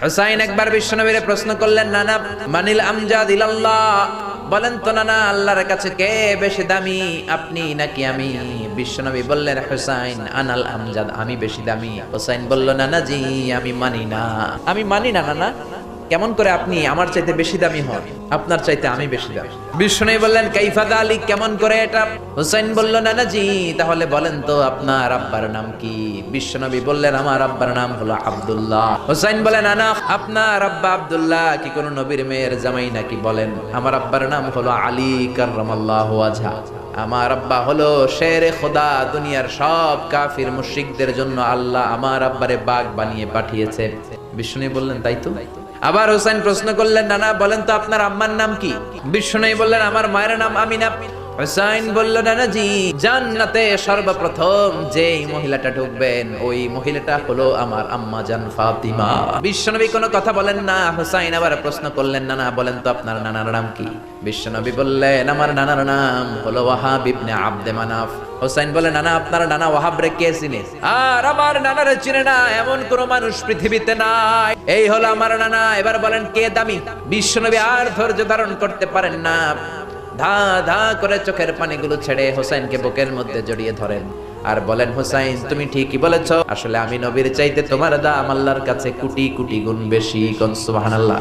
হুসাইন একবার বিশ্বনবীরে প্রশ্ন করলেন, নানা মানিল আমজাদ ইলাল্লাহ, বলেন তো নানা আল্লাহর কাছে কে বেশি দামি, আপনি নাকি আমি? বিশ্বনবী বললেন, হুসাইন আনাল আমজাদ, আমি বেশি দামি। হুসাইন বলল, নানা জি আমি মানি না, আমি মানি না নানা। কেমন করে আপনি আমার চাইতে বেশি দামি হন? আপনার চাইতে আমি বেশি দামি। বিষ্ণু বললেন, কাইফা যালিক, কেমন করে এটা? হুসাইন বলল, নানা জি তাহলে বলেন তো আপনার আব্বার নাম কি? বিশ্বনবী বললেন, আমার আব্বার নাম হলো আব্দুল্লাহ। হুসাইন বলেন, নানা আপনার আব্বা আব্দুল্লাহ কি কোন নবীর মেয়ের জামাই নাকি? বলেন, আমার আব্বার নাম হলো আলী কাররামাল্লাহু ওয়াজহা। আমার আব্বা হলো শেরে খোদা, দুনিয়ার সব কাফির মুশরিকদের জন্য আল্লাহ আমার আব্বারে বাঘ বানিয়ে পাঠিয়েছে। বিষ্ণু বললেন, তাই তো। আবার হুসাইন প্রশ্ন করলেন, নানা বলেন তো আপনার আম্মার নাম কি? বিষ্ণু বললেন, আমার মায়ের নাম আমিনা। হুসাইন বলল, নানা জি জান্নাতে সর্বপ্রথম যেই মহিলাটা ঢুকবেন ওই মহিলাটা হলো আমার আম্মা জান ফাতিমা। বিশ্বনবী কোনো কথা বলেন না। হুসাইন আবার প্রশ্ন করলেন, নানা বলেন তো আপনার নানার নাম কি? বিশ্বনবী বললেন, আমার নানার নাম হলো ওয়াহাব ইবনে আব্দে মানাফ। হুসাইন বলে, নানা আপনার নানা ওয়াহাব রে কে চিনে? আর আমার নানারে চিনে না এমন কোন মানুষ পৃথিবীতে নাই। এই হলো আমার নানা। এবার বলেন কে দামি? বিশ্বনবী আর ধৈর্য ধারণ করতে পারেন না, ধা ধা করে চোখের পানিগুলো ছেড়ে হোসাইনকে বুকের মধ্যে জড়িয়ে ধরেন আর বলেন, হোসাইন তুমি ঠিকই বলেছো, আসলে আমি নবীর চাইতে তোমার দাম আল্লাহর কাছে কোটি কোটি গুণ বেশি। কোন সুবহানাল্লাহ।